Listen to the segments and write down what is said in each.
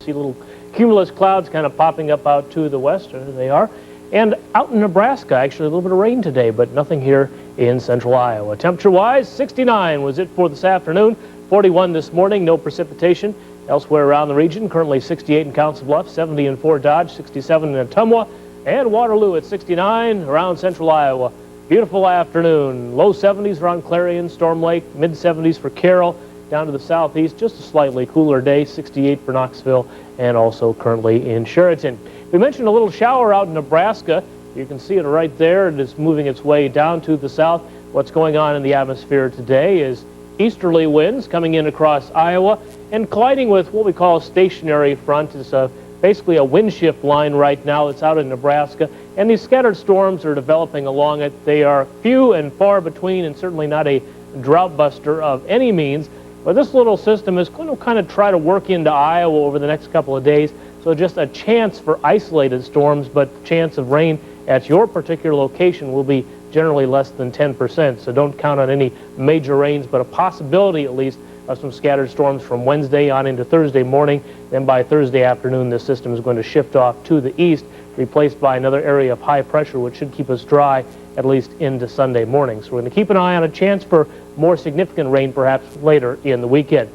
See little cumulus clouds kind of popping up out to the west. There they are. And out in Nebraska, actually a little bit of rain today, but nothing here in central Iowa. Temperature-wise, 69 was it for this afternoon, 41 this morning, no precipitation. Elsewhere around the region, currently 68 in Council Bluffs, 70 in Fort Dodge, 67 in Ottumwa, and Waterloo at 69 around central Iowa. Beautiful afternoon. Low 70s around Clarion, Storm Lake, mid 70s for Carroll. Down to the southeast, just a slightly cooler day, 68 for Knoxville, and also currently in Sheraton. We mentioned a little shower out in Nebraska. You can see it right there. It is moving its way down to the south. What's going on in the atmosphere today is easterly winds coming in across Iowa and colliding with what we call a stationary front. It's basically a wind shift line right now that's out in Nebraska, and these scattered storms are developing along it. They are few and far between and certainly not a drought buster of any means. But this little system is going to kind of try to work into Iowa over the next couple of days. So just a chance for isolated storms, but chance of rain at your particular location will be generally less than 10%. So don't count on any major rains, but a possibility at least of some scattered storms from Wednesday on into Thursday morning. Then by Thursday afternoon, this system is going to shift off to the east, replaced by another area of high pressure, which should keep us dry at least into Sunday morning. So we're going to keep an eye on a chance for more significant rain perhaps later in the weekend.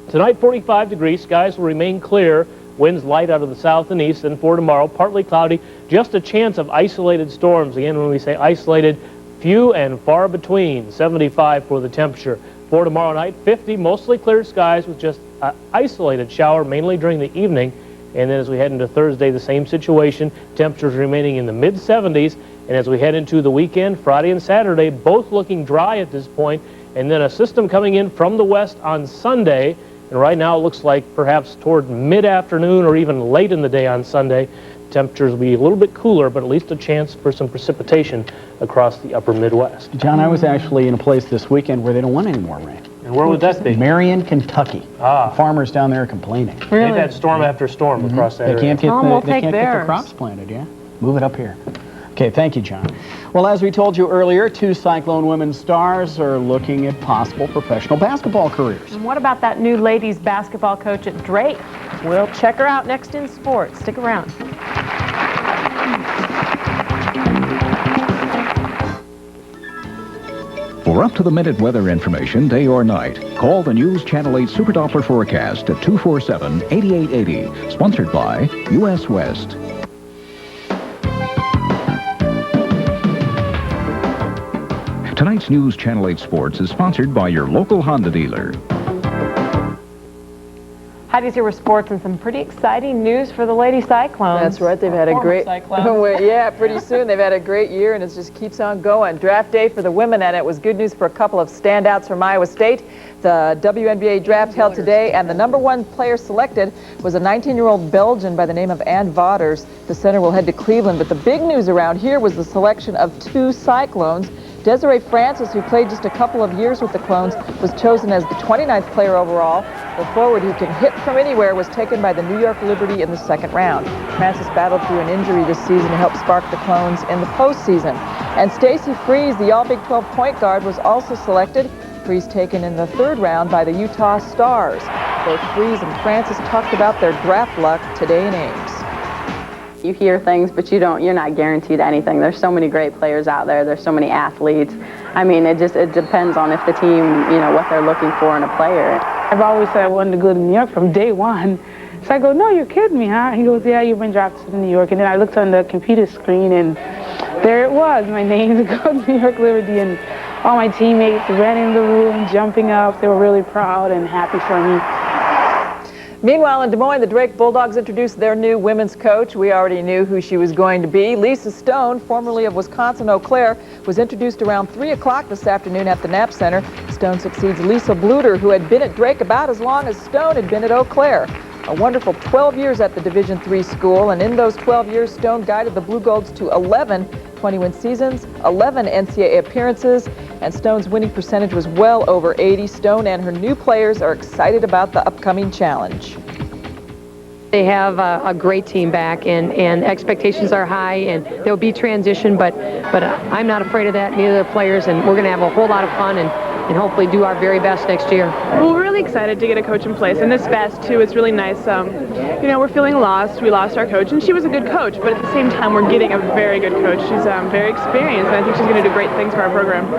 Tonight, 45 degrees. Skies will remain clear. Winds light out of the south and east. And for tomorrow, partly cloudy. Just a chance of isolated storms. Again, when we say isolated, few and far between. 75 for the temperature. For tomorrow night, 50, mostly clear skies with just an isolated shower, mainly during the evening. And then as we head into Thursday, the same situation. Temperatures remaining in the mid-70s. And as we head into the weekend, Friday and Saturday, both looking dry at this point. And then a system coming in from the west on Sunday. And right now it looks like perhaps toward mid-afternoon or even late in the day on Sunday, temperatures will be a little bit cooler, but at least a chance for some precipitation across the upper Midwest. John, I was actually in a place this weekend where they don't want any more rain. And where would that be? Marion, Kentucky. Ah. The farmers down there are complaining. Really? They've had storm after storm across that area. They can't get the crops planted, yeah? Move it up here. Okay, thank you, John. Well, as we told you earlier, 2 Cyclone women's stars are looking at possible professional basketball careers. And what about that new ladies basketball coach at Drake? We'll check her out next in sports. Stick around. For up-to-the-minute weather information, day or night, call the News Channel 8 Super Doppler forecast at 247-8880, sponsored by U.S. West. Tonight's News Channel 8 Sports is sponsored by your local Honda dealer. Heidi's here with sports and some pretty exciting news for the Lady Cyclones. That's right. They've had a great yeah, pretty soon. They've had a great year, and it just keeps on going. Draft day for the women, and it was good news for a couple of standouts from Iowa State. The WNBA draft held today, and the #1 player selected was a 19-year-old Belgian by the name of Ann Vauders. The center will head to Cleveland, but the big news around here was the selection of 2 Cyclones. Desiree Francis, who played just a couple of years with the Clones, was chosen as the 29th player overall. The forward who can hit from anywhere was taken by the New York Liberty in the 2nd round. Francis battled through an injury this season to help spark the Clones in the postseason. And Stacey Freeze, the All-Big 12 point guard, was also selected. Freeze taken in the 3rd round by the Utah Stars. Both Freeze and Francis talked about their draft luck today in Ames. You hear things, but you're not guaranteed anything. There's so many great players out there. There's so many athletes. I mean, it depends on if the team, what they're looking for in a player. I've always said I wanted to go to New York from day one. So I go, no, you're kidding me, huh? He goes, yeah, you've been drafted to New York. And then I looked on the computer screen, and there it was, my name to go to New York Liberty. And all my teammates ran in the room, jumping up. They were really proud and happy for me. Meanwhile, in Des Moines, the Drake Bulldogs introduced their new women's coach. We already knew who she was going to be. Lisa Stone, formerly of Wisconsin Eau Claire, was introduced around 3 o'clock this afternoon at the Knapp Center. Stone succeeds Lisa Bluter, who had been at Drake about as long as Stone had been at Eau Claire. A wonderful 12 years at the Division III school, and in those 12 years, Stone guided the Blue Golds to 11 20-win seasons, 11 NCAA appearances, and Stone's winning percentage was well over 80. Stone and her new players are excited about the upcoming challenge. They have a great team back, and expectations are high, and there'll be transition, but I'm not afraid of that, neither the players, and we're going to have a whole lot of fun, and and hopefully do our very best next year. Well, we're really excited to get a coach in place, and this fast too. It's really nice. You know, we're feeling lost. We lost our coach, and she was a good coach, but at the same time, we're getting a very good coach. She's very experienced, and I think she's going to do great things for our program.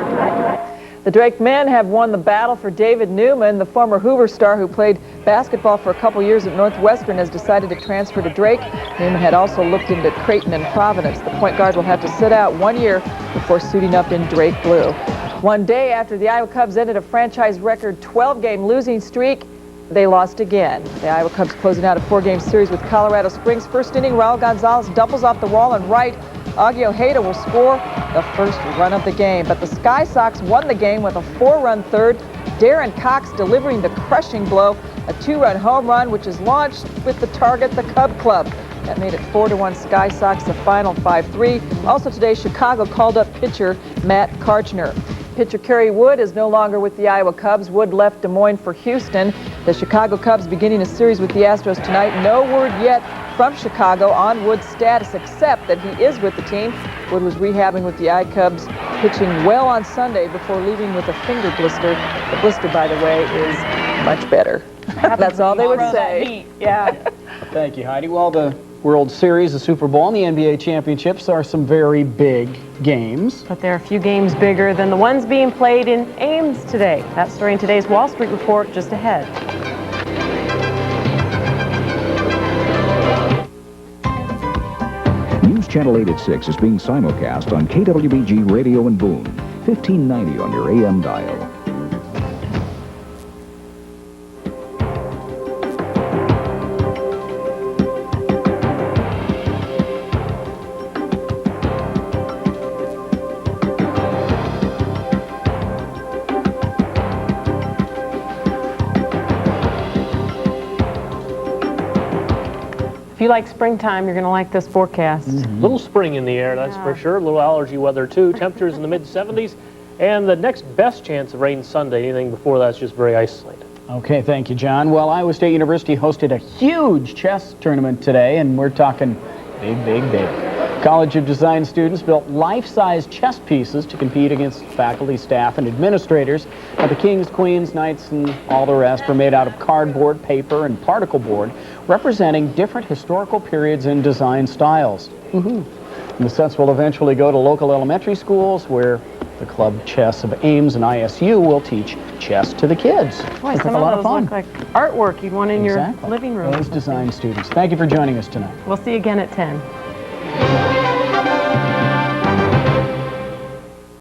The Drake men have won the battle for David Newman. The former Hoover star who played basketball for a couple years at Northwestern has decided to transfer to Drake. Newman had also looked into Creighton and Providence. The point guard will have to sit out 1 year before suiting up in Drake blue. One day after the Iowa Cubs ended a franchise record 12-game losing streak, they lost again. The Iowa Cubs closing out a 4-game series with Colorado Springs. First inning, Raul Gonzalez doubles off the wall and right. Augie Ojeda will score the first run of the game. But the Sky Sox won the game with a 4-run third. Darren Cox delivering the crushing blow, a 2-run home run, which is launched with the target, the Cub Club. That made it 4-1 Sky Sox, the final 5-3. Also today, Chicago called up pitcher Matt Karchner. Pitcher Kerry Wood is no longer with the Iowa Cubs. Wood left Des Moines for Houston. The Chicago Cubs beginning a series with the Astros tonight. No word yet from Chicago on Wood's status, except that he is with the team. Wood was rehabbing with the Cubs, pitching well on Sunday before leaving with a finger blister. The blister, by the way, is much better. That's all they would say. Yeah. Thank you, Heidi. Well, the World Series, the Super Bowl, and the NBA championships are some very big games. But there are a few games bigger than the ones being played in Ames today. That story in today's Wall Street Report just ahead. News Channel 8 at 6 is being simulcast on KWBG Radio in Boone, 1590 on your AM dial. If you like springtime, you're going to like this forecast. Little spring in the air, that's for sure. A little allergy weather, too. Temperatures in the mid-70s. And the next best chance of rain Sunday. Anything before that's just very isolated. Okay, thank you, John. Well, Iowa State University hosted a huge chess tournament today, and we're talking big, big, big. College of Design students built life-size chess pieces to compete against faculty, staff, and administrators. Now, the kings, queens, knights, and all the rest were made out of cardboard, paper, and particle board, representing different historical periods and design styles. And the sets will eventually go to local elementary schools, where the Club Chess of Ames and ISU will teach chess to the kids. Boy, Looks some like a lot of of those fun. look like artwork you'd want in your living room. Those design students. Thank you for joining us tonight. We'll see you again at 10.